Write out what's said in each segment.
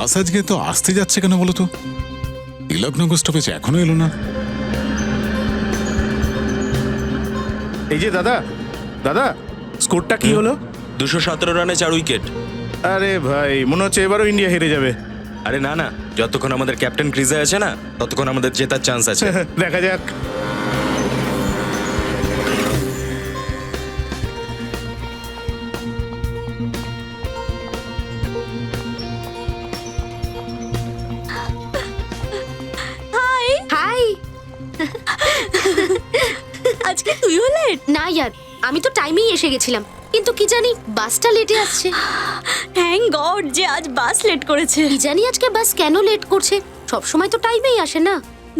বাস আজকে তো আসতে যাচ্ছে কেন বলো তো? তিলকনগর স্টপেজে এখনো এলো না। এই যে দাদা, দাদা স্কোরটা কি হলো? 217 রানে 4 উইকেট। আরে ভাই, মনে হচ্ছে এবারও ইন্ডিয়া হেরে যাবে। আরে না না, যতক্ষণ আমাদের ক্যাপ্টেন ক্রিজে আছে না, ততক্ষণ আমাদের জেতার চান্স আছে। দেখা যাক। হাই। আজকে তুইও লেট? না ইয়ার, আমি তো টাইমেই এসে গেছিলাম, কিন্তু কি জানি বাসটা লেটে আসছে। থ্যাংক গড যে আজ বাস লেট করেছে। কি জানি আজকে বাস কেন লেট করছে, সব সময় তো টাইমেই আসে না।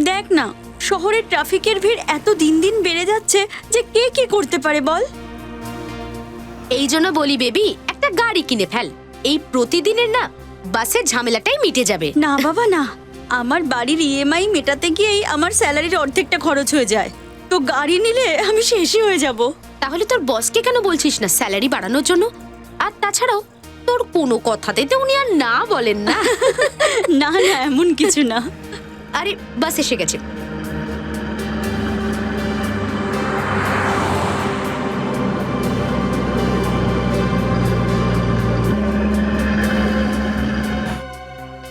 দেখ না, শহরের ট্রাফিকের ভিড় এত দিন দিন বেড়ে যাচ্ছে যে কে কি করতে পারে বল। এই জন্য বলি বেবি, একটা গাড়ি কিনে ফেল, এই প্রতিদিনের না বাসের ঝামেলাটাই মিটে যাবে। না বাবা না, আমার বাড়ির ইএমআই মেটাতে গিয়েই আমার স্যালারির অর্ধেকটা খরচ হয়ে যায়, তো গাড়ি নিলে আমি শেষই হয়ে যাব। তাহলে তোর বসকে কেন বলছিস না স্যালারি বাড়ানোর জন্য? আর তাছাড়াও তোর কোনো কথাতে তো উনি আর না বলেন না। না না, এমন কিছু না। আরে বাস এসে গেছে।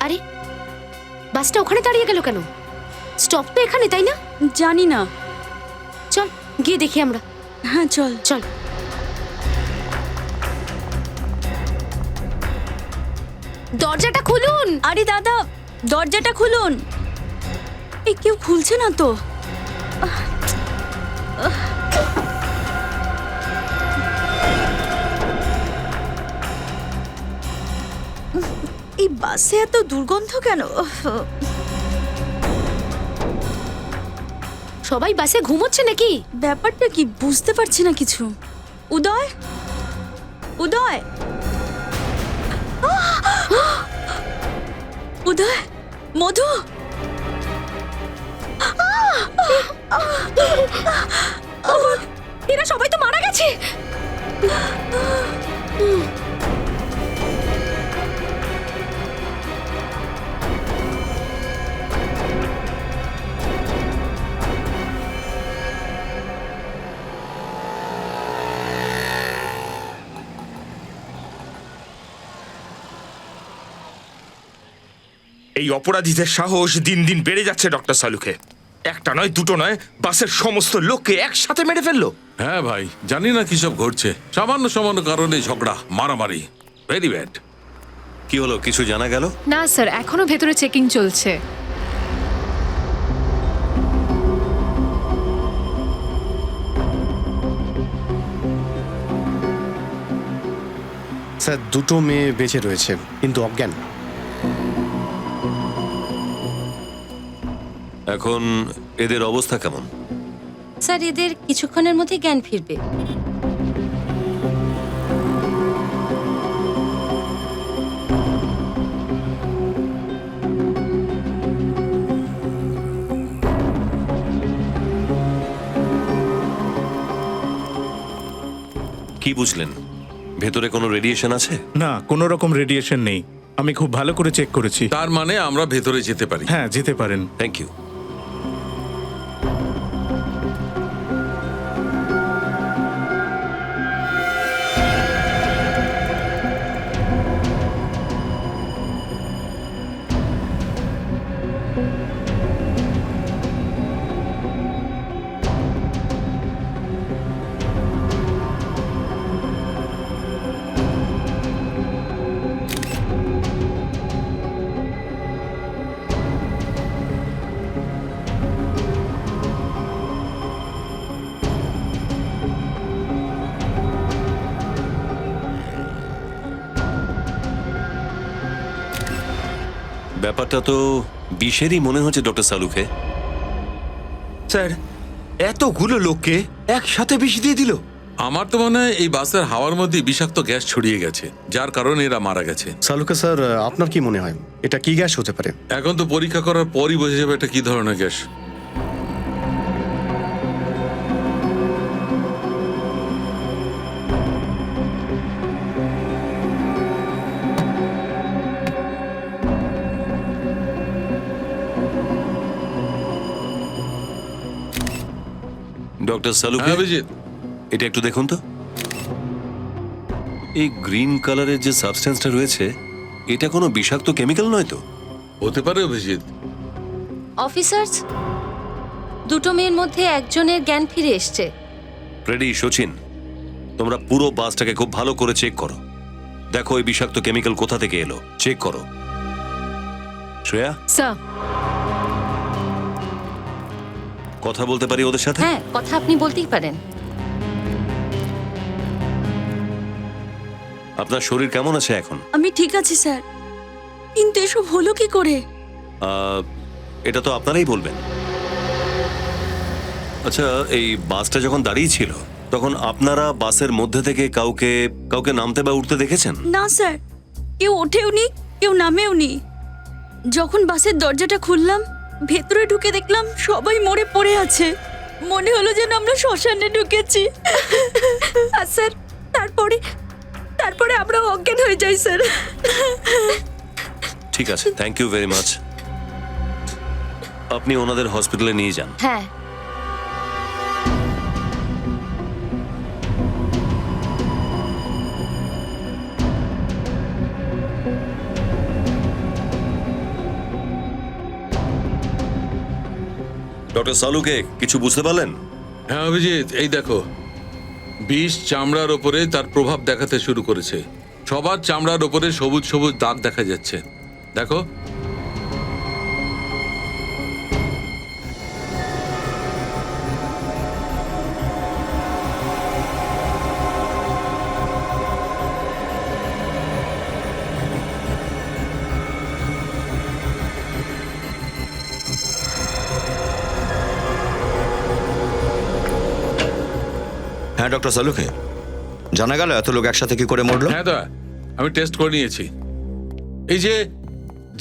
আরে বাসটা ওখানে দাঁড়িয়ে গেল কেন? স্টপ তো এখানে, তাই না? জানি না। চল গিয়ে দেখি আমরা। হ্যাঁ চল। চল। দরজাটা খুলুন। আরে দাদা, দরজাটা খুলুন। এই কেউ খুলছে না তো। এই বাসে এত দুর্গন্ধ কেন? সবাই বাসে ঘুমোচ্ছে নাকি? ব্যাপারটা কি বুঝতে পারছি না কিছু। উদয়, উদয়, উদয়, মধু। এরা সবাই তো মারা গেছে। এই অপরাধীদের সাহস দিন দিন বেড়ে যাচ্ছে ডক্টর সালুকে। একটা নয়, দুটো নয়, বাসের সমস্ত লোককে একসাথে মেরে ফেললো। হ্যাঁ ভাই, জানি না কি সব ঘটছে। সামান্য সামান্য কারণে ঝগড়া, মারামারি, ভেরি ব্যাড। কি হলো, কিছু জানা গেল? না স্যার, এখনো ভেতরে চেকিং চলছে। স্যার, দুটো মেয়ে বেঁচে রয়েছে কিন্তু অজ্ঞান। এখন এদের অবস্থা কেমন? স্যার, এদের কিছুক্ষণের মধ্যে জ্ঞান ফিরবে। কি বুঝলেন? ভেতরে কোনো রেডিয়েশন আছে? না, কোনো রকম রেডিয়েশন নেই। আমি খুব ভালো করে চেক করেছি। তার মানে আমরা ভেতরে যেতে পারি। হ্যাঁ, যেতে পারেন। Thank you. ব্যাপারটা তো বিষেরই মনে হচ্ছে ডক্টর সালুকে। স্যার, এতগুলো লোককে একসাথে বিষ দিয়ে দিল। আমার তো মনে হয় এই বাসের হাওয়ার মধ্যে বিষাক্ত গ্যাস ছড়িয়ে গেছে, যার কারণে এরা মারা গেছে। সালুকা স্যার, আপনার কি মনে হয় এটা কি গ্যাস হতে পারে? এখন তো পরীক্ষা করার পরই বোঝা যাবে এটা কি ধরনের গ্যাস। ডক্টর সালুকে হ্যাঁ অভিজিৎ, এটা একটু দেখুন তো। এই গ্রিন কালারের যে সাবস্টেন্সটা রয়েছে, এটা কোনো বিষাক্ত কেমিক্যাল নয় তো? হতে পারে অভিজিৎ। অফিসার্স, দুটো মেয়ের মধ্যে একজনের জ্ঞান ফিরে এসছে। ফ্রেডি, সচিন, তোমরা পুরো বাসটাকে খুব ভালো করে চেক করো। দেখো এই বিষাক্ত কেমিক্যাল কোথা থেকে এলো, চেক করো। শ্রেয়া, স্যার। কথা বলতে পারি ওদের সাথে? হ্যাঁ, কথা আপনি বলতেই পারেন। আপনার শরীর কেমন আছে এখন? আমি ঠিক আছি স্যার, কিন্তু এসব হলো কি করে? এটা তো আপনারাই বলবেন। আচ্ছা, এই বাসটা যখন দাঁড়িয়ে ছিল তখন আপনারা বাসের মধ্যে থেকে কাউকে কাউকে নামতে বা উঠতে দেখেছেন? না স্যার, কেউ ওঠেওনি, কেউ নামেওনি। যখন বাসের দরজাটা খুললাম, ভেতরে ঢুকে দেখলাম সবাই মরে পড়ে আছে। মনে হলো যেন আমরা শ্মশানে ঢুকেছি। আর স্যার, তারপরে আমরা অজ্ঞান হয়ে যাই স্যার। ঠিক আছে, থ্যাংক ইউ ভেরি মাচ। আপনি ওনাদের হসপিটালে নিয়ে যান। হ্যাঁ। ডক্টর সালুকে কিছু বুঝতে পারলেন? হ্যাঁ অভিজিৎ, এই দেখো, বিষ চামড়ার ওপরে তার প্রভাব দেখাতে শুরু করেছে। সবার চামড়ার ওপরে সবুজ সবুজ দাগ দেখা যাচ্ছে, দেখো। হ্যাঁ ডক্টর সালুকে, জানা গেল এত লোক একসাথে কি করে মরলো? হ্যাঁ দা, আমি টেস্ট করে নিয়েছি। এই যে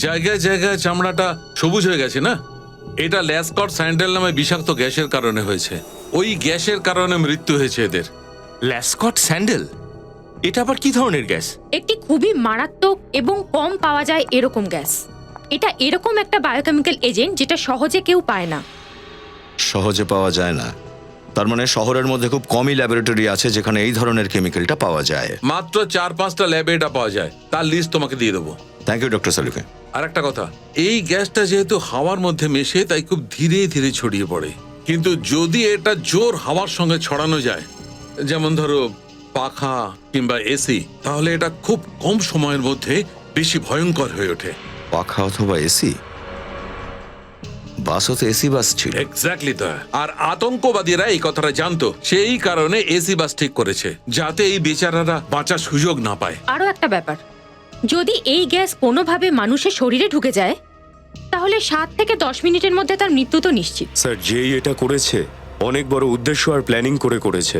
জায়গায় জায়গায় চামড়াটা সবুজ হয়ে গেছে না, এটা ল্যাসকট স্যান্ডেল নামে বিষাক্ত গ্যাসের কারণে হয়েছে। ওই গ্যাসের কারণে মৃত্যু হয়েছে এদের। ল্যাসকট স্যান্ডেল? এটা আবার কি ধরনের গ্যাস? একটি খুবই মারাত্মক এবং কম পাওয়া যায় এরকম গ্যাস। এটা এরকম একটা বায়োকেমিক্যাল এজেন্ট যেটা সহজে কেউ পায় না। সহজে পাওয়া যায় না? তার মানে শহরের মধ্যে খুব কমই ল্যাবরেটরি আছে যেখানে এই ধরনের কেমিক্যালটা পাওয়া যায়। মাত্র 4-5টা ল্যাবে এটা পাওয়া যায়, তার লিস্ট তোমাকে দিয়ে দেবো। থ্যাংক ইউ ডক্টর সালুকে। আর একটা কথা, এই গ্যাসটা যেহেতু হাওয়ার মধ্যে মেশে তাই খুব ধীরে ধীরে ছড়িয়ে পড়ে। কিন্তু যদি এটা জোর হাওয়ার সঙ্গে ছড়ানো যায়, যেমন ধরো পাখা কিংবা এসি, তাহলে এটা খুব কম সময়ের মধ্যে বেশি ভয়ঙ্কর হয়ে ওঠে। পাখা অথবা এসি? বাসও তো এসি বাস ছিল। এক্স্যাক্টলি তা। আর আতঙ্কবাদীরা এই কথাটা জানতো, সেই কারণে এসি বাস ঠিক করেছে, যাতে এই বেচারারা বাঁচার সুযোগ না পায়। আরো একটা ব্যাপার, যদি এই গ্যাস কোনোভাবে মানুষের শরীরে ঢুকে যায়, তাহলে 7 থেকে 10 মিনিটের মধ্যে তার মৃত্যু তো নিশ্চিত। স্যার, যেই এটা করেছে অনেক বড় উদ্দেশ্য আর প্ল্যানিং করে করেছে।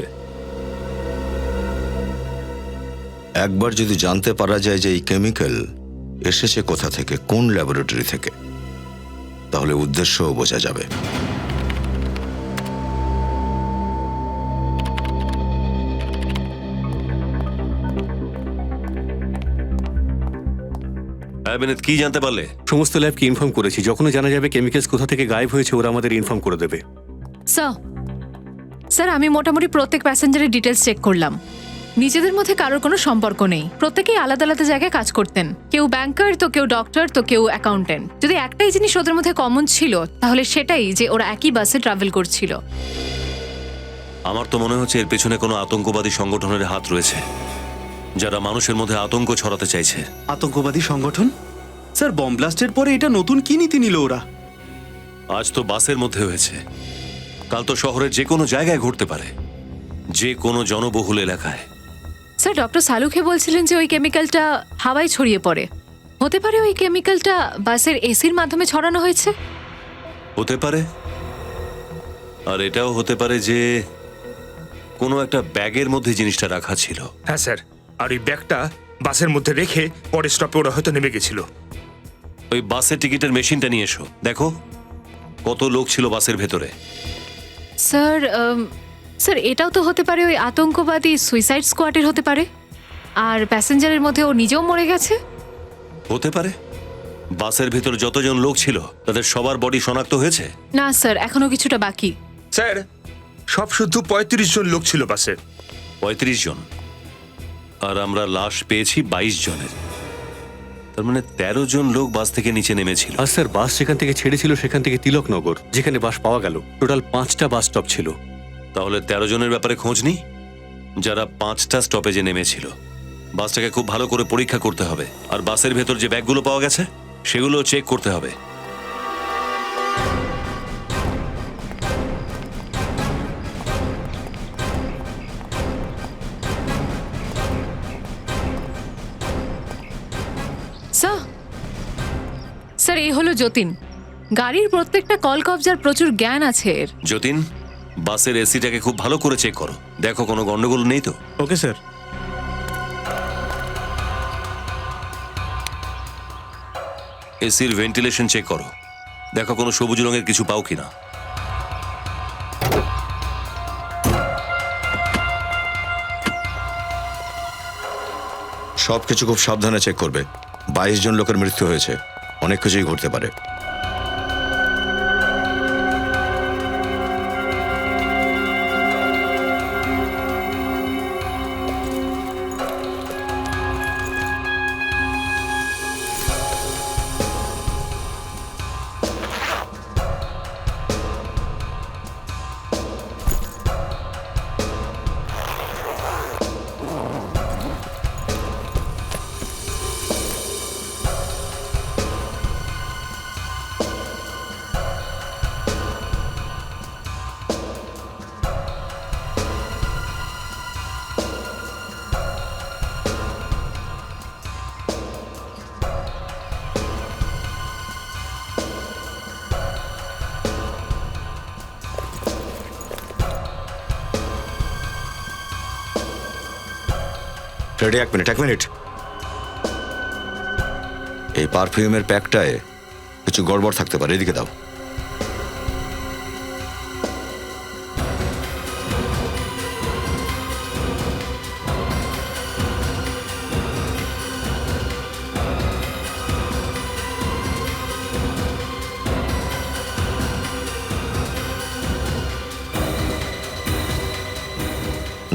একবার যদি জানতে পারা যায় যে এই কেমিক্যাল এসেছে কোথা থেকে, কোন ল্যাবরেটরি থেকে, তাহলে উদ্দেশ্যও বোঝা যাবে। কি জানতে পারলে? সমস্ত ল্যাবকে ইনফর্ম করেছি, যখনই জানা যাবে কেমিক্যালস কোথা থেকে গায়েব হয়েছে ওরা আমাদের ইনফর্ম করে দেবে। স্যার, আমি মোটামুটি প্রত্যেক প্যাসেঞ্জারের ডিটেলস চেক করলাম। নিজেদের মধ্যে কারোর কোনো সম্পর্ক নেই, প্রত্যেকেই আলাদা আলাদা জায়গায় কাজ করতেন। কেউ ব্যাংকার, তো কেউ ডক্টর, তো কেউ অ্যাকাউন্টেন্ট। যদি একটাই জিনিস ওদের মধ্যে কমন ছিল, তাহলে সেটাই যে ওরা একই বাসে ট্রাভেল করছিল। আমার তো মনে হচ্ছে এর পেছনে কোনো আতঙ্কবাদী সংগঠনের হাত রয়েছে, যারা মানুষের মধ্যে আতঙ্ক ছড়াতে চাইছে। আতঙ্কবাদী সংগঠন? স্যার, বম ব্লাস্টের পরে এটা নতুন কি নীতি নিল ওরা? আজ তো বাসের মধ্যে হয়েছে, কাল তো শহরের যে কোনো জায়গায় ঘটতে পারে, যে কোনো জনবহুল এলাকায়। স্যার, ডক্টর সালুখে বলছিলেন যে ওই কেমিক্যালটা হাওয়ায় ছড়িয়ে পড়ে। হতে পারে ওই কেমিক্যালটা বাসের এসির মাধ্যমে ছড়ানো হয়েছে। হতে পারে। আর এটাও হতে পারে যে কোনো একটা ব্যাগের মধ্যে জিনিসটা রাখা ছিল। হ্যাঁ স্যার, আর ওই ব্যাগটা বাসের মধ্যে রেখে পরের স্টপে ওরা হয়তো নেমে গেছিল। ওই বাসের টিকিটের মেশিনটা নিয়ে এসো, দেখো কত লোক ছিল বাসের ভেতরে। স্যার, এটাও তো হতে পারে ওই আতঙ্কবাদী সুইসাইড স্কোয়াডের হতে পারে। আর প্যাসেঞ্জারের মধ্যে ও নিজেও মরে গেছে। হতে পারে। বাসের ভেতর যতজন লোক ছিল তাদের সবার বডি শনাক্ত হয়েছে? না স্যার, এখনো কিছুটা বাকি। স্যার, সব শুদ্ধ ৩৫ জন লোক ছিল বাসে। ৩৫ জন, আর আমরা লাশ পেয়েছি ২২ জনের। তার মানে ১৩ জন লোক বাস থেকে নিচে নেমেছিল। আর স্যার বাস যেখান থেকে ছেড়েছিল সেখান থেকে তিলকনগর যেখানে বাস পাওয়া গেল টোটাল 5টা বাস স্টপ ছিল। তাহলে ১৩ জনের ব্যাপারে খোঁজ নিই, যারা 5টা স্টপেজে নেমেছিল। বাসটাকে খুব ভালো করে পরীক্ষা করতে হবে, আর বাসের ভেতর যে ব্যাগগুলো পাওয়া গেছে সেগুলো চেক করতে হবে। স্যার এই হলো যতীন। গাড়ির প্রত্যেকটা কল কবজার প্রচুর জ্ঞান আছে এর। যতীন, বাসের এসিটাকে খুব ভালো করে চেক করো, দেখো কোনো গন্ডগোল নেই তো। Okay sir. এসির ভেন্টিলেশন চেক করো, দেখো কোনো সবুজ রঙের কিছু পাও কিনা। সবকিছু খুব সাবধানে চেক করবে। 22 জন লোকের মৃত্যু হয়েছে, অনেক কিছুই ঘটতে পারে। Ready, 1 minute. এই পারফিউমের প্যাকটায় কিছু গড়বড় থাকতে পারে, এদিকে দাও।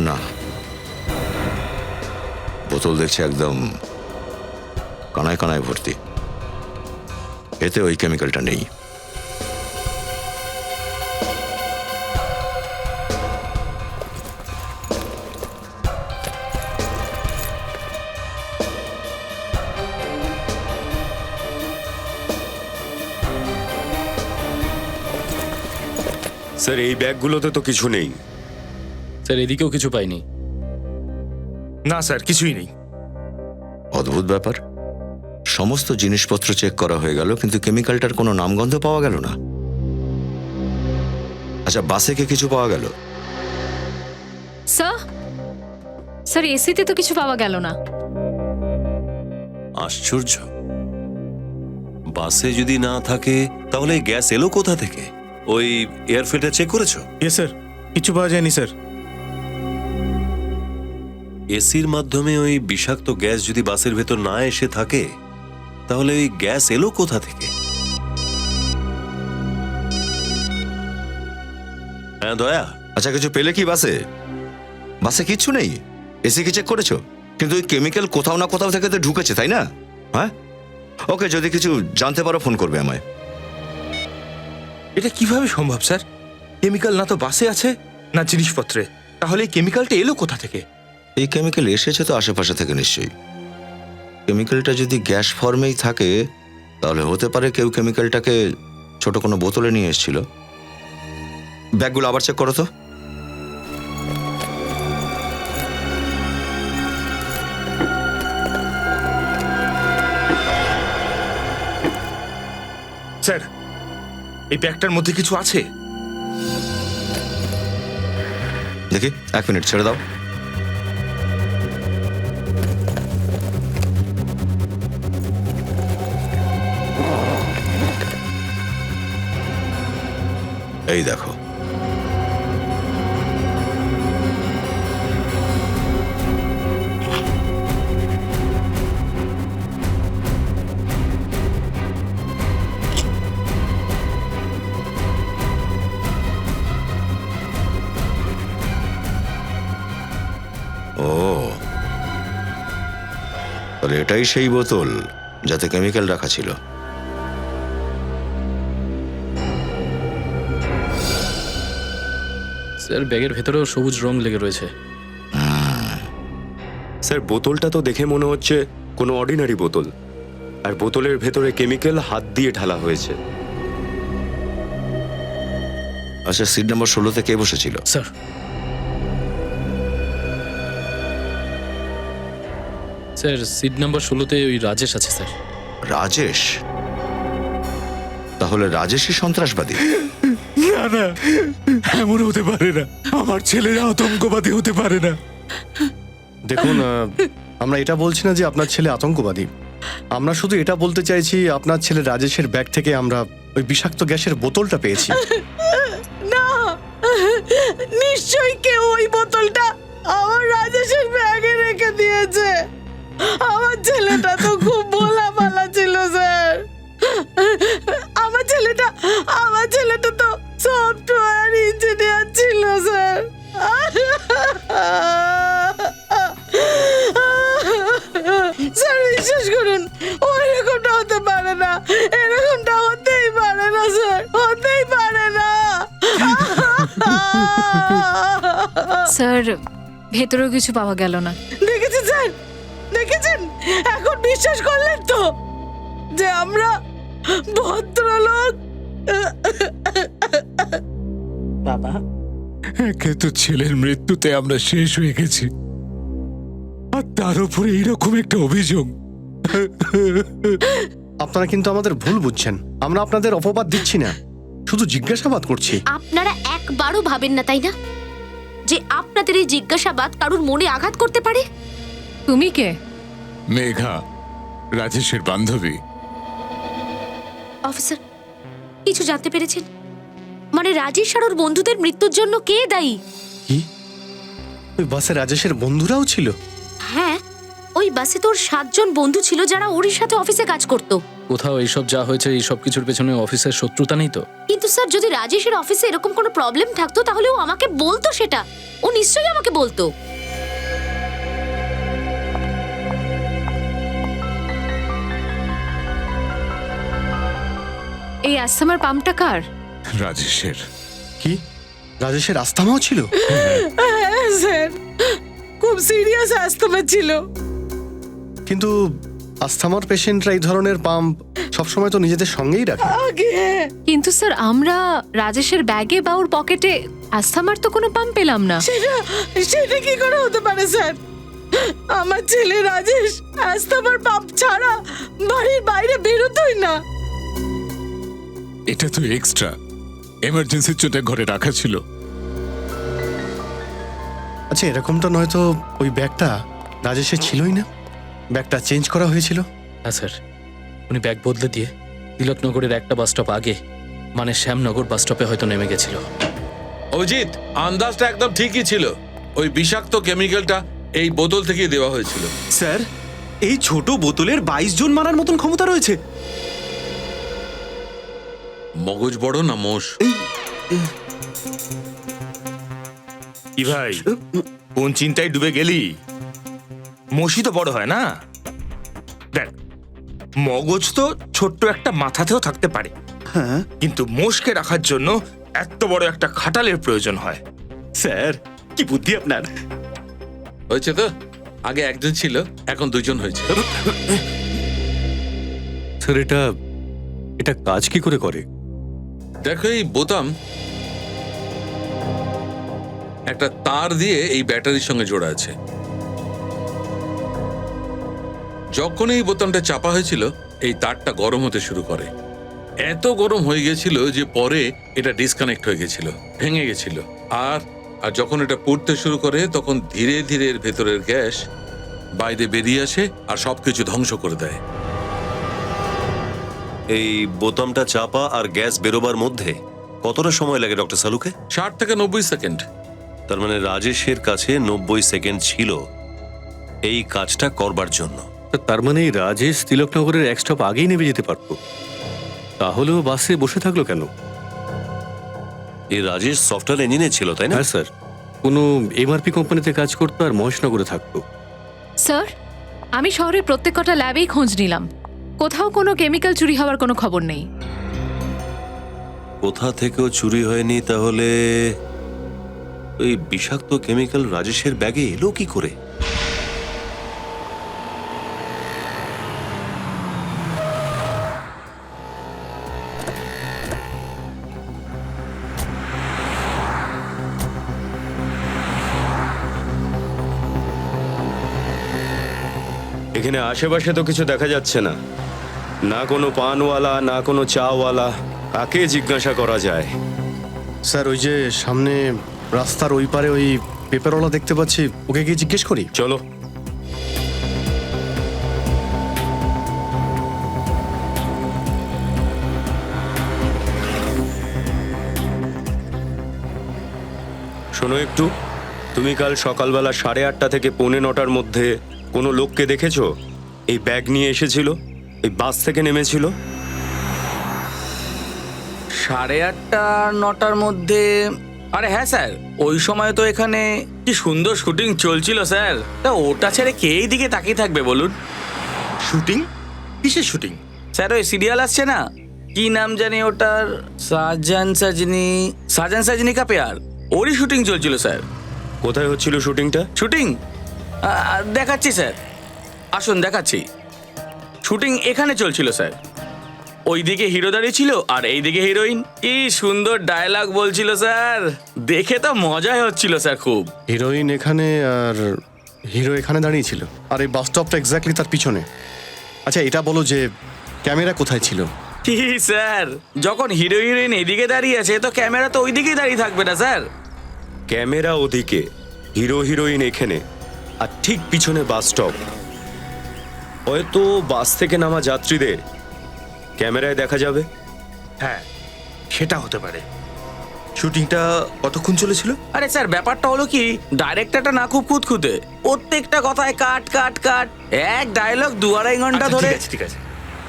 না, বোতল দেখছি একদম কানায় কানায় ভর্তি, এতে ওই কেমিক্যালটা নেই। স্যার এই ব্যাগগুলোতে তো কিছু নেই। স্যার এদিকেও কিছু পাইনি। না স্যার, কিছুই নেই। অদ্ভুত ব্যাপার, সমস্ত জিনিসপত্র চেক করা হয়ে গেল কিন্তু কেমিক্যালটার কোনো নামগন্ধ পাওয়া গেল না। আচ্ছা, বাসে কি কিছু পাওয়া গেল? স্যার এসিতে তো কিছু পাওয়া গেল না। আশ্চর্য, বাসে যদি না থাকে তাহলে এই গ্যাস এলো কোথা থেকে? ওই এয়ার ফিল্টার চেক করেছো? ইয়েস স্যার, কিছু পাওয়া যায়নি স্যার। এসির মাধ্যমে ওই বিষাক্ত গ্যাস যদি বাসের ভেতর না এসে থাকে তাহলে ওই গ্যাস এলো কোথা থেকে? হ্যাঁ দয়া। আচ্ছা, কিছু পেলে কি বাসে? বাসে কিচ্ছু নেই, এসি কি চেক করেছো? কিন্তু ওই কেমিক্যাল কোথাও না কোথাও থেকে তো ঢুকেছে, তাই না? হ্যাঁ, ওকে, যদি কিছু জানতে পারো ফোন করবে আমায়। এটা কিভাবে সম্ভব স্যার? কেমিক্যাল না তো বাসে আছে না জিনিসপত্রে, তাহলে এই কেমিক্যালটা এলো কোথা থেকে? এই কেমিক্যাল এসেছে তো আশেপাশে থেকে নিশ্চয়ই। কেমিক্যালটা যদি গ্যাস ফর্মেই থাকে তাহলে হতে পারে কেউ কেমিক্যালটাকে ছোট কোনো বোতলে নিয়ে এসেছিল। ব্যাগগুলো আবার চেক করো তো। স্যার, এই ব্যাগটার মধ্যে কিছু আছে? দেখি, 1 মিনিট, ছেড়ে দাও। এই দেখো, ও, আর এটাই সেই বোতল যাতে কেমিক্যাল রাখা ছিল। স্যার ব্যাগের ভেতরেও সবুজ রং লেগে রয়েছে। স্যার বোতলটা তো দেখে মনে হচ্ছে কোনো অর্ডিনারি বোতল, আর বোতলের ভেতরে কেমিক্যাল হাত দিয়ে ঢালা হয়েছে। আচ্ছা, সিট নাম্বার 16-তে কে বসেছিল? স্যার স্যার সিট নাম্বার 16-তে ওই রাজেশ আছে স্যার। রাজেশ? তাহলে রাজেশই সন্ত্রাসবাদী? না না, এমন হতে পারে না। আমার ছেলেরা আতঙ্কবাদী হতে পারে না। দেখুন, আমরা এটা বলছি না যে আপনার ছেলে আতঙ্কবাদী। আমরা শুধু এটা বলতে চাইছি আপনার ছেলে রাজেশের ব্যাগ থেকে আমরা ওই বিষাক্ত গ্যাসের বোতলটা পেয়েছি। না, নিশ্চয়ই কেউ ওই বোতলটা আমার রাজেশের ব্যাগে রেখে দিয়েছে। আমার ছেলেটা তো খুব ভোলাভালা ছিল স্যার। আমার ছেলেটা তো সফটওয়্যার ইঞ্জিনিয়ার ছিল স্যার। স্যার বিশ্বাস করুন, ও এরকমটা হতে পারে না। এরকমটা হতেই পারে না স্যার, হতেই পারে না। স্যার ভেতরেও কিছু পাওয়া গেল না। দেখেছেন স্যার, দেখেছেন? এখন বিশ্বাস করলেন তো যে আমরা ভদ্রলোক? বাবা, একে তো ছেলের মৃত্যুতে আমরা শেষ হয়ে গেছি, আর তার উপরে এইরকম একটা অভিযোগ। আপনারা কিন্তু আমাদের ভুল বুঝছেন। আমরা আপনাদের অপবাদ দিচ্ছি না, শুধু জিজ্ঞাসাবাদ করছি। আপনারা একবারও ভাবেন না তাই না যে আপনাদের এই জিজ্ঞাসাবাদ কারুর মনে আঘাত করতে পারে? তুমি কে? মেঘা, রাজেশের বান্ধবী। অফিসার, কিছু জানতে পেরেছেন? মানে রাজেশ আর ওর বন্ধুদের মৃত্যুর জন্য কে দায়ী? কি ওই বাসে রাজেশের বন্ধুরাও ছিল? হ্যাঁ, ওই বাসে তোর 7 জন বন্ধু ছিল যারা ওর সাথে অফিসে কাজ করতো। কোথাও এইসব যা হয়েছে এই সব কিছুর পেছনে অফিসের শত্রুতা নেই তো? কিন্তু স্যার, যদি রাজেশের অফিসে এরকম কোনো প্রবলেম থাকতো তাহলে ও আমাকে বলতো, সেটা ও নিশ্চয়ই আমাকে বলতো। এই অ্যাসথামার পাম্পটা কার? রাজেশের। কি রাজেশের আস্থামাও ছিল? হ্যাঁ স্যার, খুব সিরিয়াস অ্যাস্তমা ছিল। কিন্তু আস্থামার পেশেন্টরা এই ধরনের পাম্প সবসময় তো নিজেদের সঙ্গেই রাখে। কিন্তু স্যার আমরা রাজেশের ব্যাগে বা ওর পকেটে অ্যাসথামার তো কোনো পাম্প পেলাম না। সেটা কি করে হতে পারে স্যার? আমার ছেলে রাজেশ অ্যাস্তমার পাম্প ছাড়া বাড়ির বাইরে বেরোতোই না। এটা তো এক্সট্রা, এমার্জেন্সির জন্য ঘরে রাখা ছিল। আচ্ছা, এরকমটা নয়তো ওই ব্যাগটা রাজেশের ছিলই না, ব্যাগটা চেঞ্জ করা হয়েছিল? হ্যাঁ স্যার, উনি ব্যাগ বদলে দিয়ে তিলকনগরের একটা বাস স্টপ আগে, মানে শ্যামনগর বাস স্টপে হয়তো নেমে গেছিল। অজিত, আন্দাজটা একদম ঠিকই ছিল। ওই বিষাক্ত কেমিক্যালটা এই বোতল থেকে দেওয়া হয়েছিল। স্যার, এই ছোট বোতলের 22 জন মারার মতন ক্ষমতা রয়েছে। মগজ বড় না মোষ? কি ভাই, কোন চিন্তায় ডুবে গেলি? মসি তো বড় হয় না। দেখ, মগজ তো ছোট্ট একটা মাথাতেও থাকতে পারে, কিন্তু মোষকে রাখার জন্য এত বড় একটা খাটালের প্রয়োজন হয়। স্যার, কি বুদ্ধি আপনার! হয়েছে তো, আগে একজন ছিল, এখন 2 জন হয়েছে। স্যার এটা কাজ কি করে করে? দেখো, এই বোতাম একটা তার দিয়ে এই ব্যাটারির সঙ্গে জোড়া আছে। যখন এই বোতামটা চাপা হয়েছিল, এই তারটা গরম হতে শুরু করে। এত গরম হয়ে গেছিল যে পরে এটা ডিসকানেক্ট হয়ে গেছিল, ভেঙে গেছিল। আর যখন এটা পুড়তে শুরু করে তখন ধীরে ধীরে এর ভেতরের গ্যাস বাইরে বেরিয়ে আসে আর সবকিছু ধ্বংস করে দেয়। এই বোতামটা চাপা আর গ্যাস বেরোবার মধ্যে কতটা সময় লাগে ডক্টর সালুকে? 60 থেকে 90 সেকেন্ড। তার মানে রাজেশের কাছে 90 সেকেন্ড ছিল এই কাজটা করবার জন্য। তার মানে এই রাজেশ তিলকনগরের এক স্টপ আগেই নেমে যেতে পারতো, তাহলেও বাসে বসে থাকলো কেন? এই রাজেশ সফটওয়্যার ইঞ্জিনিয়ার ছিল, তাই না? হ্যাঁ স্যার। কোনো এমআরপি কোম্পানিতে কাজ করতো আর মহেশনগরে থাকতো। স্যার, আমি শহরের প্রত্যেক কটা ল্যাবেই খোঁজ নিলাম, কোথাও কোনো কেমিক্যাল চুরি হওয়ার কোনো খবর নেই। কোথা থেকেও চুরি হয়নি, তাহলে ওই বিষাক্ত কেমিক্যাল রাজেশের ব্যাগে এলো কি করে? এখানে আশেপাশে তো কিছু দেখা যাচ্ছে না, না কোনো পানওয়ালা না কোনো চাওয়ালা। কাকে জিজ্ঞাসা করা যায়? স্যার ওই যে সামনে রাস্তার ওই পারে ওই পেপারওয়ালা দেখতে পাচ্ছি, ওকে গিয়ে জিজ্ঞেস করি। চলো। শোনো একটু, তুমি কাল সকালবেলা 8:30 থেকে 8:45 মধ্যে কোনো লোককে দেখেছো এই ব্যাগ নিয়ে এসেছিল, এই বাস থেকে নেমেছিল? 8:30 9টার মধ্যে? আরে হ্যাঁ স্যার, ওই সময় তো এখানে কি সুন্দর শুটিং চলছিল স্যার। তা ওটা ছেড়ে কে এই দিকে তাকিয়ে থাকবে বলুন? শুটিং? কিসের শুটিং? স্যার ওই সিরিয়াল আসছে না, কি নাম জানি ওটার, সাজান সাজনি কা প্যার, ওরই শুটিং চলছিল স্যার। কোথায় হচ্ছিল শুটিংটা? শুটিং দেখাচ্ছি স্যার, আসুন দেখাচ্ছি। শুটিং এখানে চলছিল স্যার। ওইদিকে হিরো দাঁড়িয়ে ছিল আর এইদিকে হিরোইন। কি সুন্দর ডায়লগ বলছিল স্যার, দেখে তো মজাই হচ্ছিল স্যার খুব। হিরোইন এখানে আর হিরো এখানে দাঁড়িয়ে ছিল, আর এই বাস স্টপটা এক্স্যাক্টলি তার পিছনে। আচ্ছা এটা বলো যে ক্যামেরা কোথায় ছিল? কি স্যার, যখন হিরো হিরোইন এদিকে দাঁড়িয়ে আছে তো ক্যামেরা তো ওইদিকেই দাঁড়িয়ে থাকবে না স্যার? ক্যামেরা ওদিকে, হিরো হিরোইন এখানে, আর ঠিক পিছনে বাস স্টপ। হয়তো বাস থেকে নামা যাত্রীদের ক্যামেরায় দেখা যাবে। হ্যাঁ, সেটা হতে পারে। শুটিংটা কতক্ষণ চলেছিল? আরে স্যার ব্যাপারটা হলো কি, ডাইরেক্টরটা না খুব খুঁতখুঁতে, প্রত্যেকটা কথায় কাট কাট কাট, এক ডায়লগ 2-2.5 ঘন্টা আচ্ছা, ধরে। ঠিক আছে ঠিক আছে।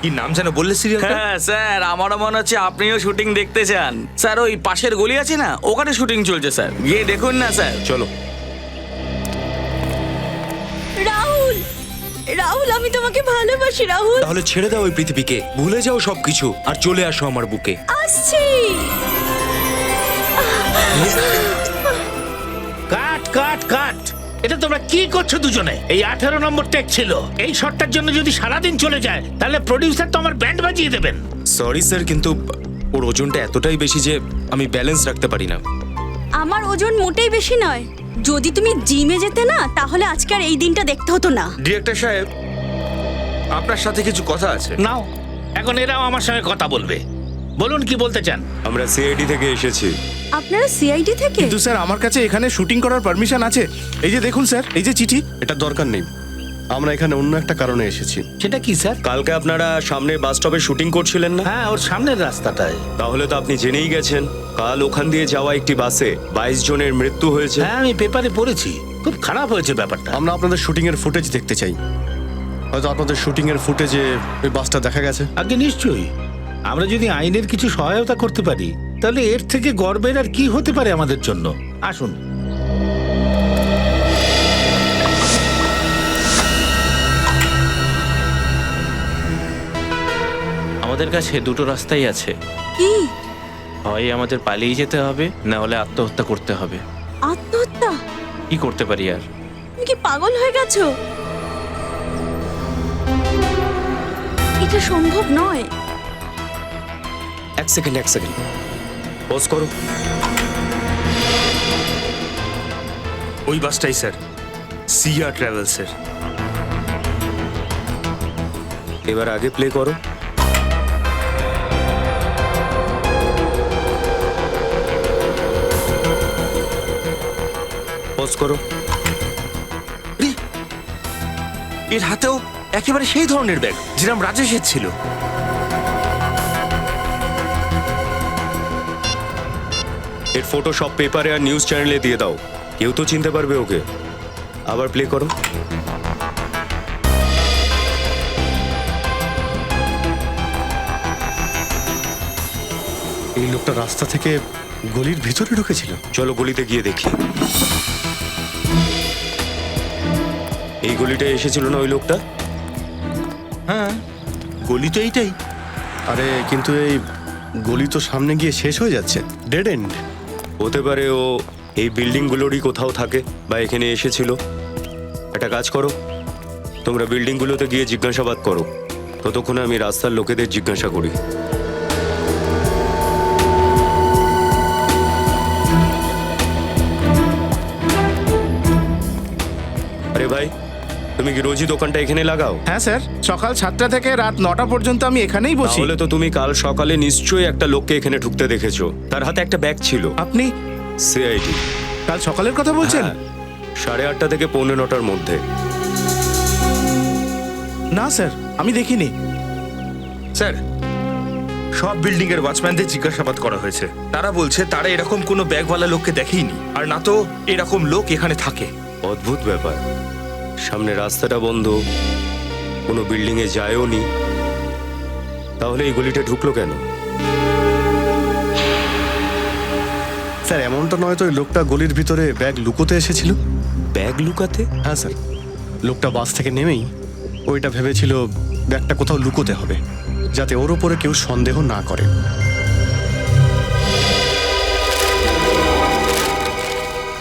কি নাম যেন বললে সিরিয়ালটা? হ্যাঁ স্যার, আমারও মনে হচ্ছে আপনিও শুটিং দেখতে চান। স্যার ওই পাশের গলি আছে না, ওখানে শুটিং চলছে স্যার, গিয়ে দেখুন না স্যার। চলো। রাহুল, রাহুল আমি তোমাকে ভালোবাসি রাহুল। তাহলে ছেড়ে দাও ওই পৃথিবীকে, ভুলে যাও সবকিছু আর চলে আসো আমার বুকে। আসছি। কাট কাট কাট, এটা তোমরা কি করছো দুজনে? এই 18 নম্বর টেক ছিল, এই শটটার জন্য যদি সারাদিন চলে যায় তাহলে প্রডিউসার তো আমার ব্যান্ড বাজিয়ে দেবেন। সরি স্যার, কিন্তু ওর ওজনটা এতটাই বেশি যে আমি ব্যালেন্স রাখতে পারি না। আমার ওজন মোটেই বেশি নয়, যদি তুমি জিমে যেতে না তাহলে আজকে আর এই দিনটা দেখতে হতো না। ডিরেক্টর সাহেব, আপনার সাথে কিছু কথা আছে। নাও, এখন এরাও আমার সঙ্গে কথা বলবে, বলুন কি বলতে চান। আমরা সিআইডি থেকে এসেছি। আপনারা সিআইডি থেকে? কিন্তু স্যার আমার কাছে এখানে শুটিং করার পারমিশন আছে। এই যে দেখুন স্যার, এই যে চিঠি, এটা দরকার নেই। আমরা এখানে অন্য একটা কারণে এসেছি। সেটা কি স্যার? কালকে আপনারা সামনে বাস স্টপে শুটিং করছিলেন না? হ্যাঁ, ওর সামনের রাস্তাটায়। তাহলে তো আপনি জেনেই গেছেন কাল ওখান দিয়ে যাওয়া একটি বাসে 22 জনের মৃত্যু হয়েছে। হ্যাঁ, আমি পেপারে পড়েছি, খুব খারাপ হয়েছে ব্যাপারটা। আমরা আপনাদের শুটিং এর ফুটেজ দেখতে চাই। হয়তো আপনাদের শুটিং এর ফুটেজে ওই বাসটা দেখা গেছে। আগে নিশ্চয়ই, আমরা যদি আইনের কিছু সহায়তা করতে পারি তাহলে এর থেকে গর্বের আর কি হতে পারে আমাদের জন্য। আসুন। আমাদের কাছে দুটো রাস্তাই আছে, কি? হয় আমাদের পালিয়ে যেতে হবে, না হলে আত্মহত্যা করতে হবে। আত্মহত্যা? কি করতে পারি আর? তুমি কি পাগল হয়ে গেছো? এটা সম্ভব নয়। এক সেকেন্ড পজ করো। ওই বাসটাই স্যার, সিয়া ট্রাভেলসের। এবার আগে প্লে করো। পজ করো। এর হাতেও একেবারে সেই ধরনের ব্যাগ যেরকম রাজেশের ছিল। এর ফটো সব পেপারে আর নিউজ চ্যানেলে দিয়ে দাও, কেউ তো চিনতে পারবে ওকে। আবার প্লে করো। এই লোকটা রাস্তা থেকে গলির ভিতরে ঢুকেছিল? চলো গলিতে গিয়ে দেখি। এই গলিটায় এসেছিল না ওই লোকটা? হ্যাঁ, গলি তো এইটাই। আরে কিন্তু এই গলি তো সামনে গিয়ে শেষ হয়ে যাচ্ছে, ডেড এন্ড। হতে পারে ও এই বিল্ডিংগুলোরই কোথাও থাকে বা এখানে এসেছিল। একটা কাজ করো, তোমরা বিল্ডিংগুলোতে গিয়ে জিজ্ঞাসাবাদ করো, ততক্ষণে আমি রাস্তার লোকেদের জিজ্ঞাসা করি। আরে ভাই, তুমি কি রোজই দোকানটা এখানে লাগাও? হ্যাঁ স্যার, সকাল 7টা থেকে রাত 9টা পর্যন্ত আমি এখানেই বসি। তাহলে তো তুমি কাল সকালে নিশ্চয়ই একটা লোককে এখানে ঢুকতে দেখেছো। তার হাতে একটা ব্যাগ ছিল। আপনি সিআইডি। কাল সকালের কথা বলছেন? 8:30 থেকে 8:45 মধ্যে। না স্যার, আমি দেখিনি। স্যার, সব বিল্ডিং এর ওয়াচম্যানদের জিজ্ঞাসাবাদ করা হয়েছে। তারা বলছে তারা এরকম কোনো ব্যাগওয়ালা লোককে দেখেইনি, আর না তো এরকম লোক এখানে থাকে। অদ্ভুত ব্যাপার, সামনে রাস্তাটা বন্ধ, কোনো বিল্ডিং এ যায়ও নি, তাহলে এই গলিটা ঢুকলো কেন? স্যার এমনটা নয় তো ওই লোকটা গলির ভিতরে ব্যাগ লুকোতে এসেছিল? ব্যাগ লুকাতে? হ্যাঁ স্যার, লোকটা বাস থেকে নেমেই ওইটা ভেবেছিল ব্যাগটা কোথাও লুকোতে হবে, যাতে ওর উপরে কেউ সন্দেহ না করে।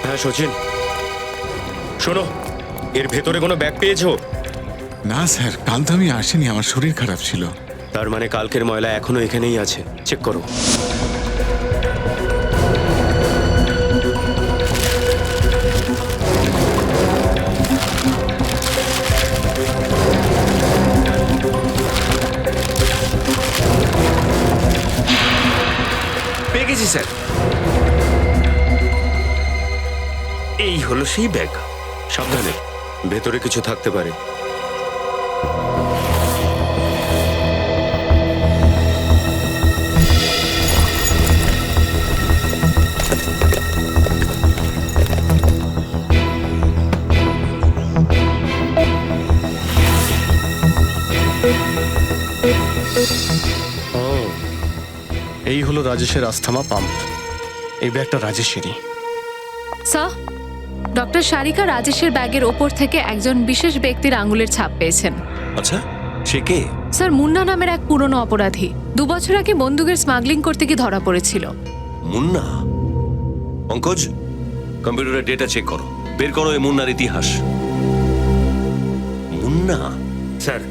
হ্যাঁ সচিন, শোনো, এর ভেতরে কোনো ব্যাগ পেয়েছো? না স্যার, কাল তো আমি আসিনি, আমার শরীর খারাপ ছিল। তার মানে কালকের ময়লা এখনো এখানেই আছে, চেক করো। পেয়ে গেছি স্যার, এই হলো সেই ব্যাগ। সাবধানে, ভেতরে কিছু থাকতে পারে। ও, এই হলো রাজেশের আস্থামা পাম্প। এই ব্যাগটা রাজেশেরই। স্যার, ডক্টর সারিকা রাজেশের ব্যাগের ওপর থেকে একজন বিশেষ ব্যক্তির আঙুলের ছাপ পেয়েছেন। আচ্ছা, সে কে? স্যার, মুন্না নামের এক পুরনো অপরাধী 2 বছর আগে বন্দুকের স্মাগলিং করতে গিয়ে ধরা পড়েছিল। মুন্না? পঙ্কজ, কম্পিউটারের ডেটা চেক করো, বের করো এই মুন্নার ইতিহাস। মুন্না? স্যার,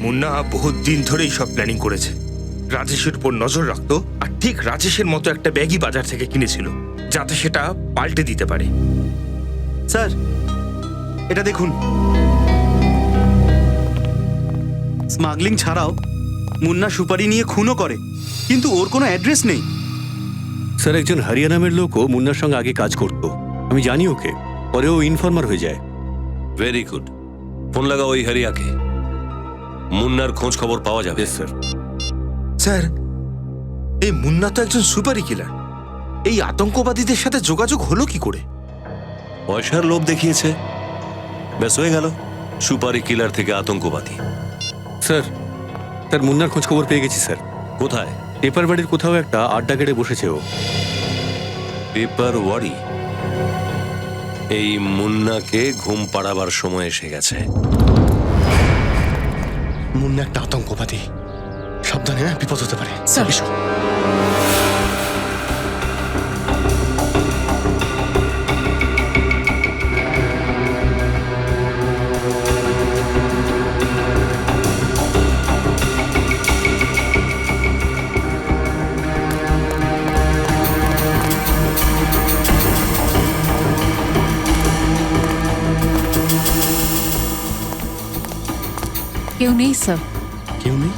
মুন্না বহুত দিন ধরেই সব প্ল্যানিং করেছে। রাজেশের উপর নজর রাখতো, আর ঠিক রাজেশের মতো একটা ব্যাগই বাজার থেকে কিনেছিল, যাতে সেটা পাল্টে দিতে পারে। স্যার, এটা দেখুন। স্মাগলিং ছাড়াও মুন্না সুপারি নিয়ে খুনও করে, কিন্তু ওর কোনো অ্যাড্রেস নেই। স্যার, একজন হরিয়া নামের লোকও মুন্নার সঙ্গে আগে কাজ করতো, আমি জানি ওকে, পরে ও ইনফর্মার হয়ে যায়। ভেরি গুড, ফোন লাগাও ওই হরিয়াকে, মুন্নার খোঁজ খবর পাওয়া যাবে। স্যার। স্যার, এই মুন্না তো একজন সুপারি কিলার, এই আতঙ্কবাদীদের সাথে যোগাযোগ হলো কি করে? পয়সার লোভ দেখিয়েছে, ব্যাস হয়ে গেল, সুপারি কিলার থেকে আতঙ্কবাদী। স্যার, তার মুন্নার খোঁজ খবর পেয়ে গেছি স্যার। কোথায়? পেপার বাড়ির কোথাও একটা আড্ডা কেটে বসেছে ও। পেপার ওয়ারি? এই মুন্নাকে ঘুম পাড়াবার সময় এসে গেছে। মুন্না একটা আতঙ্কবাদী, সাবধানে, বিপদ হতে পারে। স্যার। এসো। কেউ নেই স্যার। কেউ নেই?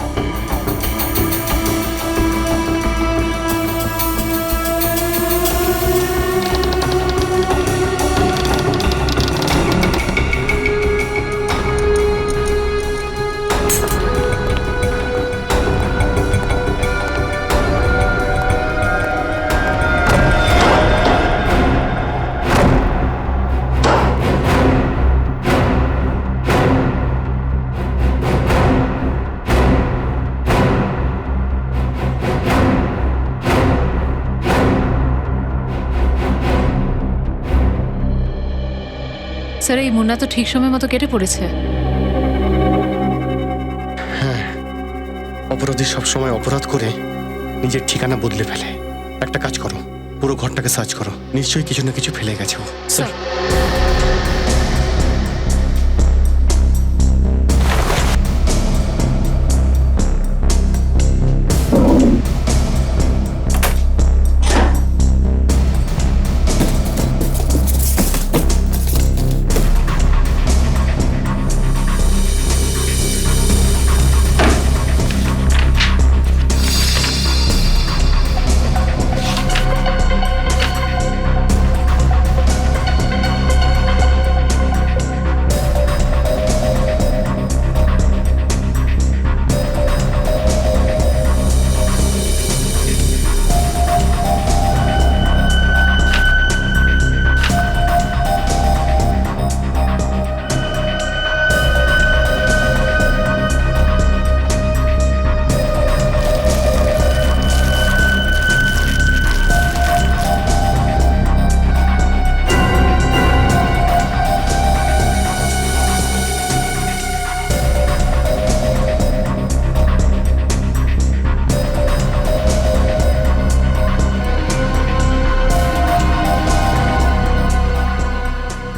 স্যার এই মুন্না তো ঠিক সময় মতো কেটে পড়েছে। অপরাধী সবসময় অপরাধ করে নিজের ঠিকানা বদলে ফেলে। একটা কাজ করো, পুরো ঘরটাকে সার্চ করো, নিশ্চয়ই কিছু না কিছু ফেলে গেছে ও। স্যার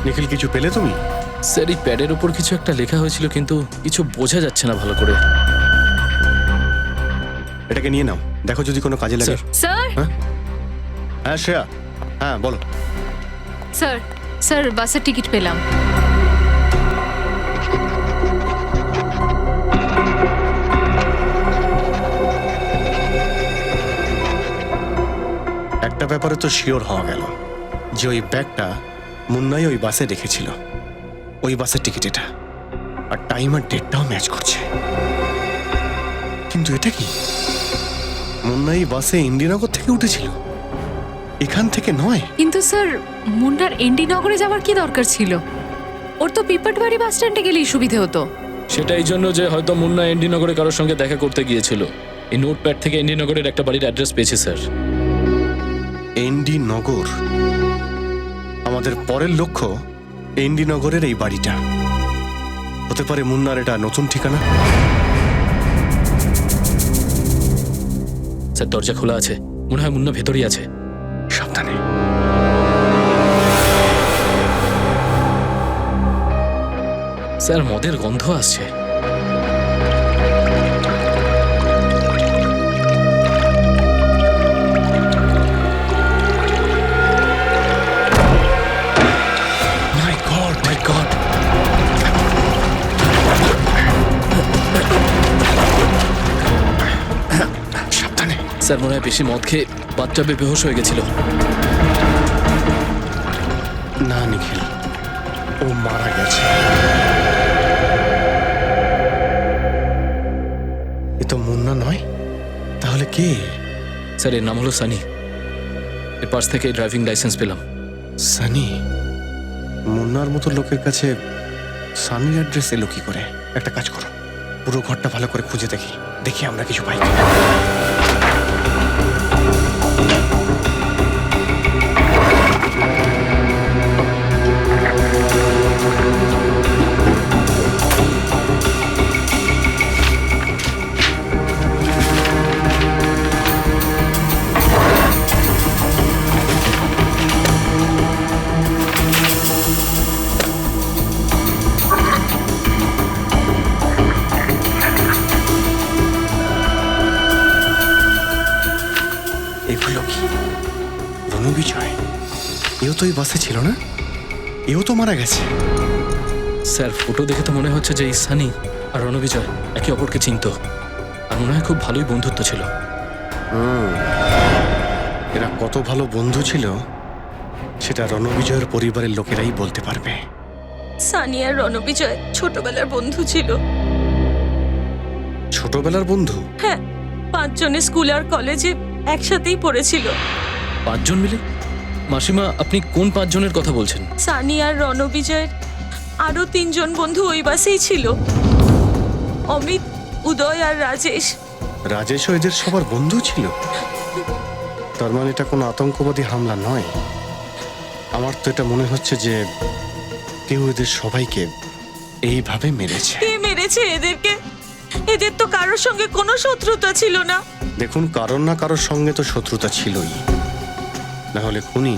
নিখিল, কিছু পেলে তুমি? স্যার এই প্যাডের উপর কিছু একটা লেখা হয়েছিল কিন্তু কিছু বোঝা যাচ্ছে না ভালো করে। এটাকে নিয়ে নাও, দেখো যদি কোনো কাজে লাগে। স্যার হ্যাঁ শ্রেয়া, হ্যাঁ বলো। স্যার স্যার বাসের টিকিট পেলাম। একটা ব্যাপারে তো শিওর হওয়া গেল যে ওই ব্যাগটা মুন্নাই ওই বাসে রেখেছিল। ওই বাসের টিকিট এটা, আর টাইম আর ডেটটাও ম্যাচ করছে। কিন্তু এটা কি, মুন্নাই বাসে ইন্দিরানগর থেকে উঠেছিল, এখান থেকে নয়। কিন্তু স্যার মুন্নার এনডি নগরে যাওয়ার কি দরকার ছিল? ওর তো পিপাটবাড়ি বাস স্ট্যান্ডে গেলেই সুবিধে হতো। সেটা এই জন্য যে হয়তো মুন্না এনডি নগরে কারোর সঙ্গে দেখা করতে গিয়েছিল। এই নোটপ্যাড থেকে এনডি নগরের একটা বাড়ির অ্যাড্রেস পেয়েছি স্যার। এনডি নগর, আমাদের পরের লক্ষ্য এনডি নগরের এই বাড়িটা। হতে পারে মুন্নার এটা নতুন ঠিকানা। স্যার দরজা খোলা আছে, মনে হয় মুন্না ভেতরেই আছে। সাবধানে। স্যার মদের গন্ধ আসছে। স্যার মনে হয় বেশি মদ খেয়ে বাচ্চা বেহুশ হয়ে গেছিল। না নিখিল, ও মারা গেছে। এ তো মুন্না নয়, তাহলে কে? স্যার এর নাম হলো সানি। এর পাশ থেকে ড্রাইভিং লাইসেন্স পেলাম। সানি? মুন্নার মতো লোকের কাছে সানির অ্যাড্রেস এলো কি করে? একটা কাজ করো, পুরো ঘরটা ভালো করে খুঁজে দেখি আমরা কিছু পাই কিনা। এগুলো কি? রণবিজয়, এও তো এই বাসে ছিল না? এও তো মারা গেছে। স্যার ফটো দেখে তো মনে হচ্ছে যে এই সানি আর রণবিজয় একে অপরকে চিনত, আর মনে হয় খুব ভালোই বন্ধুত্ব ছিল। এরা কত ভালো বন্ধু ছিল সেটা রণবিজয়ের পরিবারের লোকেরাই বলতে পারবে। সানি আর রণবিজয় ছোটবেলার বন্ধু ছিল। ছোটবেলার বন্ধু? হ্যাঁ, 5 জনে স্কুল আর কলেজে একসাথেই পড়েছিল। 5 জন মিলে? মাসিমা আপনি কোন 5 জনের কথা বলছেন? সানি আর রণবিজয়ের আরো 3 জন বন্ধু ওই বাসেই ছিল, অমিত, উদয় আর রাজেশ। রাজেশও এদের সবার বন্ধু ছিল? তার মানে এটা কোনো আতঙ্কবাদী হামলা নয়। আমার তো এটা মনে হচ্ছে যে কেউ এদের সবাইকে এইভাবে মেরেছে। কে মেরেছে এদেরকে? এদের তো কারোর সঙ্গে কোনো শত্রুতা ছিল না। দেখুন, কারোর না কারোর সঙ্গে তো শত্রুতা ছিলই, না হলে খুনি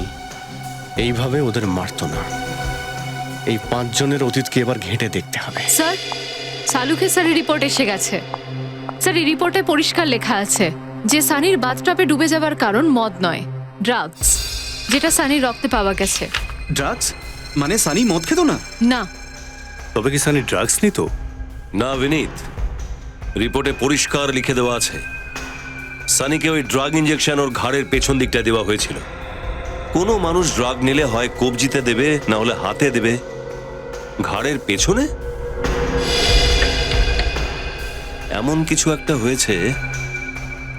এইভাবে ওদের মারতো না। এই 5 জনের অতীতকে এবার ঘেঁটে দেখতে হবে। স্যার, সালুকে স্যারের রিপোর্ট এসে গেছে। স্যার, এই রিপোর্টে পরিষ্কার লেখা আছে যে সানির বাথটাবে ডুবে যাওয়ার কারণ মদ নয়, ড্রাগস, যেটা সানির রক্তে পাওয়া গেছে। ড্রাগস? মানে সানি মদ খেত না? না। তবে কি সানি ড্রাগস নিত? না বিনীত, রিপোর্টে পরিষ্কার লিখে দেওয়া আছে সানিকে ওই ড্রাগ ইঞ্জেকশন ওর ঘাড়ের পেছন দিকটা দেওয়া হয়েছিল। কোনো মানুষ ড্রাগ নিলে হয় কবজিতে দেবে, না হলে হাতে দেবে। ঘাড়ের পেছনে এমন কিছু একটা হয়েছে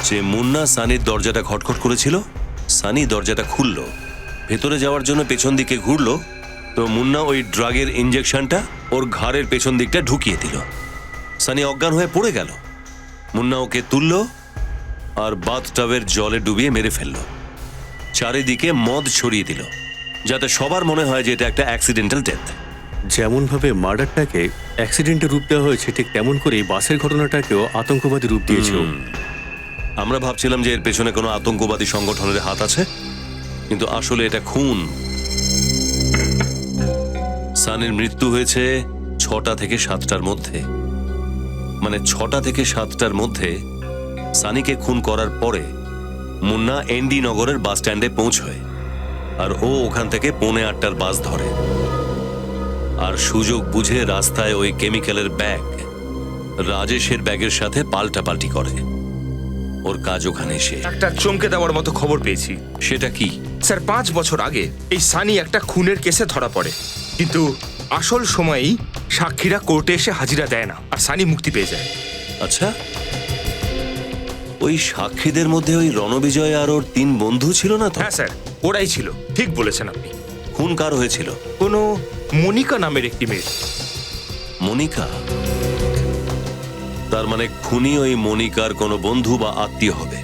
যে মুন্না সানির দরজাটা খটখট করেছিল, সানি দরজাটা খুললো, ভেতরে যাওয়ার জন্য পেছন দিকে ঘুরলো, তো মুন্না ওই ড্রাগের ইঞ্জেকশনটা ওর ঘাড়ের পেছন দিকটা ঢুকিয়ে দিল। সানি অজ্ঞান হয়ে পড়ে গেল। মুন্না ওকে তুলল আর বাথটাবের জলে ডুবিয়ে মেরে ফেললো। চারিদিকে মদ ছড়িয়ে দিল যাতে সবার মনে হয় যে এটা একটা অ্যাক্সিডেন্টাল ডেথ। যেমন ভাবে মার্ডারটাকে অ্যাক্সিডেন্টে রূপ দেওয়া হয়েছে, ঠিক তেমন করেই বাসের ঘটনাটাকেও আতঙ্কবাদী রূপ দিয়েছে। আমরা ভাবছিলাম যে এর পেছনে কোনো আতঙ্কবাদী সংগঠনের হাত আছে, কিন্তু আসলে এটা খুন। সানির মৃত্যু হয়েছে 6টা থেকে 7টার মধ্যে, মানে 6টা থেকে 7টার মধ্যে। সানিকে খুন করার পরে মুন্না এনডি নগরের বাস স্ট্যান্ডে পৌঁছয়, আর ও ওখান থেকে 7:45টার বাস ধরে, আর সুযোগ বুঝে রাস্তায় ওই কেমিক্যালের ব্যাগ রাজেশের ব্যাগের সাথে পাল্টাপাল্টি করে। ওর কাজ ওখানে শেষ। একটা চমকে দেওয়ার মতো খবর পেয়েছি। সেটা কি? স্যার, 5 বছর আগে এই সানি একটা খুনের কেসে ধরা পড়ে, কিন্তু আসল সময়েই সাক্ষীরা কোর্টে এসে হাজিরা দেয় না, আর সানি মুক্তি পেয়ে যায়। আচ্ছা, ওই সাক্ষীদের মধ্যে ওই রণবিজয় আর ওর 3 বন্ধু ছিল না তো? হ্যাঁ স্যার, ওরাই ছিল। ঠিক বলেছেন আপনি। খুন কার হয়েছিল? কোনো মনিকা নামের একটি মেয়ে। মনিকা? তার মানে খুনি ওই মনিকার কোনো বন্ধু বা আত্মীয় হবে,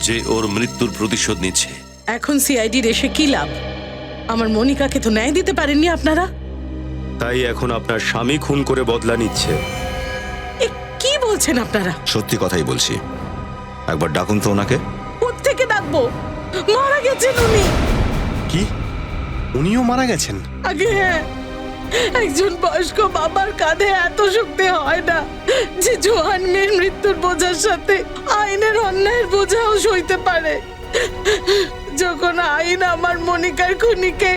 যে ওর মৃত্যুর প্রতিশোধ নিচ্ছে। এখন সিআইডির এসে কি লাভ? আমার মনিকাকে তো ন্যায় দিতে পারেননি আপনারা। তাই এখন আপনার স্বামী খুন করে বদলা নিচ্ছে। কি বলছেন আপনারা? সত্যি কথাই বলছি। একবার ডাকুন তো ওনাকে। কোত্থেকে ডাকবো? মারা গেছেন উনি। কি? উনিও মারা গেছেন? আগে হ্যাঁ, একজন বয়স্ক বাবার কাঁধে এত শক্তি হয় না যে জোয়ান মেয়ের মৃত্যুর বোঝার সাথে আইনের অন্যায়ের বোঝাও সইতে পারে। যখন আইন আমার মনিকার খুনিকে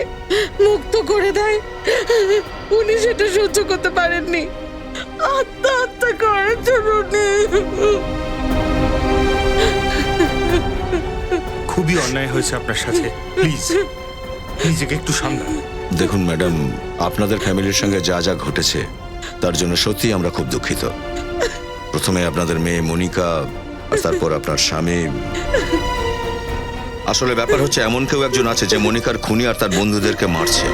মুক্ত করে দেয়, উনি সেটা সহ্য করতে পারেননি, আত্মহত্যা করেছেন উনি। খুবই অন্যায় হয়েছে আপনার সাথে। প্লিজ নিজেকে একটু সামলান। দেখুন ম্যাডাম, আপনাদের ফ্যামিলির সঙ্গে যা যা ঘটেছে তার জন্য সত্যি আমরা খুব দুঃখিত। প্রথমে আপনাদের মেয়ে মনিকা, আর তারপর আপনার স্বামী। আসলে ব্যাপার হচ্ছে এমন কেউ একজন আছে যে মনিকার খুনি আর তার বন্ধুদেরকে মারছে।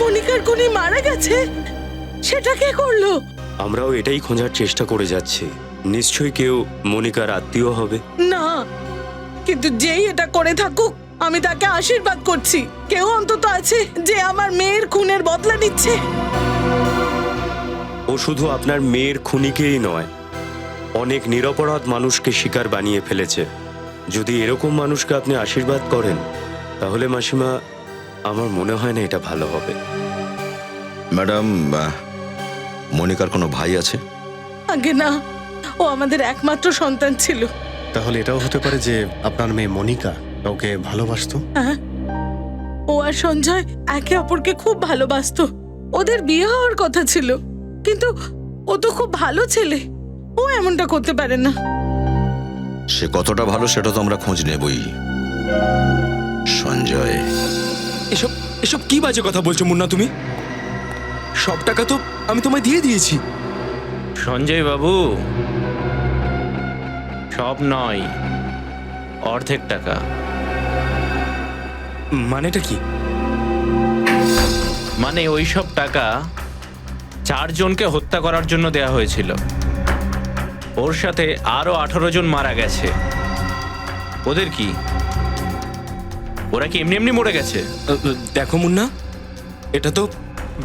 মনিকার খুনি মারা গেছে? সেটা কে করলো? আমরাও এটাই খোঁজার চেষ্টা করে যাচ্ছি। নিশ্চয়ই কেউ মনিকার আত্মীয় হবে। না, কিন্তু যেই এটা করে থাকুক আমি তাকে আশীর্বাদ করছি। কেউ অন্তত আছে যে আমার মেয়ের খুনের বদলা নিচ্ছে। ও শুধু আপনার মেয়ের খুনিকেই নয়, অনেক নিরপরাধ মানুষকে শিকার বানিয়ে ফেলেছে। যদি এরকম মানুষকে আপনি আশীর্বাদ করেন, তাহলে মাসিমা আমার মনে হয় না এটা ভালো হবে। ম্যাডাম, মনিকার কোনো ভাই আছে? আগে না, ও আমাদের একমাত্র সন্তান ছিল। তাহলে এটাও হতে পারে যে আপনার মেয়ে মনিকা ওকে ভালোবাসতো। হ্যাঁ, ও আর সঞ্জয় একে অপরকে খুব ভালোবাসতো। ওদের বিয়ে হওয়ার কথা ছিল, কিন্তু ও তো খুব ভালো ছেলে, ও এমনটা করতে পারে না। সে কতটা ভালো সেটা তো আমরা খোঁজ নেবই। সঞ্জয়, এসব এসব কি বাজে কথা বলছো মুন্না তুমি? সব টাকা তো আমি তোমায় দিয়ে দিয়েছি। সঞ্জয় বাবু, সব নয়, অর্ধেক টাকা। মানেটা কি? মানে ওই সব টাকা 4 জনকে হত্যা করার জন্য দেয়া হয়েছিল। ওর সাথে আরো 18 জন মারা গেছে। ওদের কি? ওরা কি এমনি এমনি মরে গেছে? দেখো মুন্না, এটা তো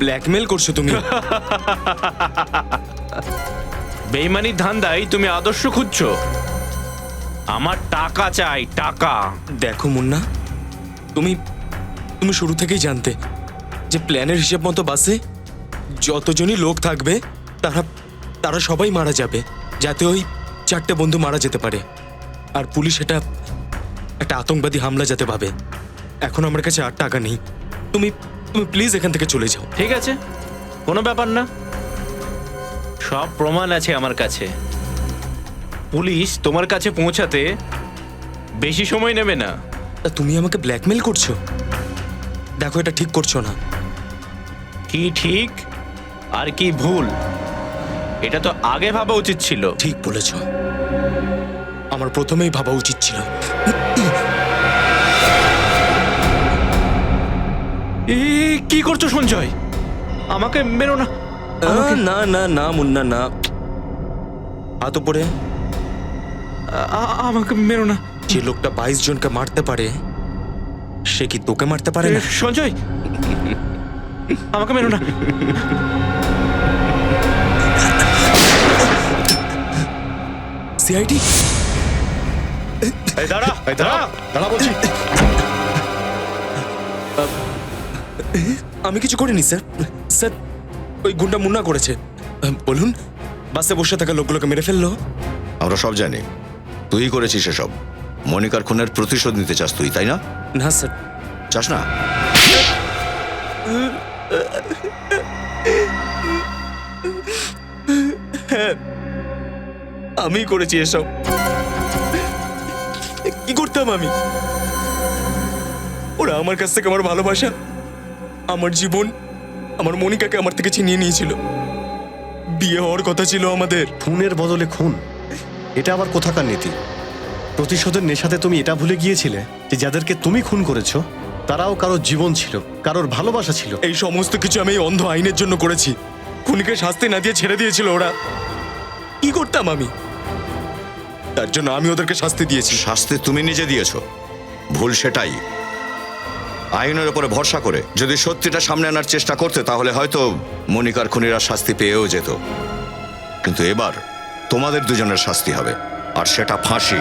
ব্ল্যাকমেল করছো তুমি। বেইমানির ধান্দায় তুমি আদর্শ খুঁজছো। আমার টাকা চাই, টাকা। দেখো মুন্না, তুমি তুমি শুরু থেকেই জানতে যে প্ল্যানের হিসেব মতো বাসে যতজনই লোক থাকবে তারা তারা সবাই মারা যাবে, যাতে ওই 4টে বন্ধু মারা যেতে পারে। আর পুলিশ এটা একটা আতঙ্কবাদী হামলা যাতে ভাবে। এখন আমার কাছে আর টাকা নেই, তুমি তুমি প্লিজ এখান থেকে চলে যাও। ঠিক আছে, কোনো ব্যাপার না, সব প্রমাণ আছে আমার কাছে। পুলিশ তোমার কাছে পৌঁছাতে বেশি সময় নেবে না। তা তুমি আমাকে ব্ল্যাকমেল করছো? দেখো, এটা ঠিক করছো না। কি ঠিক আর কি ভুল এটা তো আগে ভাবা উচিত ছিল। ঠিক বলেছ, আমার প্রথমেই ভাবা উচিত ছিল। কি করছো সঞ্জয়? আমাকে মেরো না। না না না মুন্না, না, হাত উপরে। আমাকে মেরো না। যে লোকটা 22 জনকে মারতে পারে সে কি তোকে মারতে পারে না? সঞ্জয়, আমাকে মেরো না। সিআইডি, দাঁড়া দাঁড়া দাঁড়া বলছি। আমি কিছু করিনি স্যার। স্যার, ওই গুন্ডা মুন্না করেছে। বলুন, বাসে বসে থাকা লোকগুলোকে মেরে ফেললো। আমরা সব জানি তুই করেছিস এসব। মনিকার খুনের প্রতিশোধ নিতে চাস তুই, তাই না? না স্যার। চাস না? হ্যাঁ, আমি করেছি এসব। কি করতাম আমি? ওরা আমার কাছ থেকে আমার ভালোবাসা, আমার জীবন, আমার মনিকাকে আমার থেকে ছিনিয়ে নিয়েছিল। বিয়ে হওয়ার কথা ছিল আমাদের। খুনের বদলে খুন, এটা আবার কোথাকার নীতি? প্রতিশোধের নেশাতে তুমি এটা ভুলে গিয়েছিলে যে যাদেরকে তুমি খুন করেছো তারাও কারোর জীবন ছিল, কারোর ভালোবাসা ছিল। এই সমস্ত কিছু আমি এই অন্ধ আইনের জন্য করেছি। খুনিকে শাস্তি না দিয়ে ছেড়ে দিয়েছিল ওরা। কি করতাম আমি? তার জন্য আমি ওদেরকে শাস্তি দিয়েছি। শাস্তি তুমি নিজে দিয়েছো, ভুল সেটাই। আইনের উপরে ভরসা করে যদি সত্যিটা সামনে আনার চেষ্টা করতে তাহলে হয়তো মনিকার খুনিরা শাস্তি পেয়েও যেত। কিন্তু এবার তোমাদের দুজনের শাস্তি হবে, আর সেটা ফাঁসি।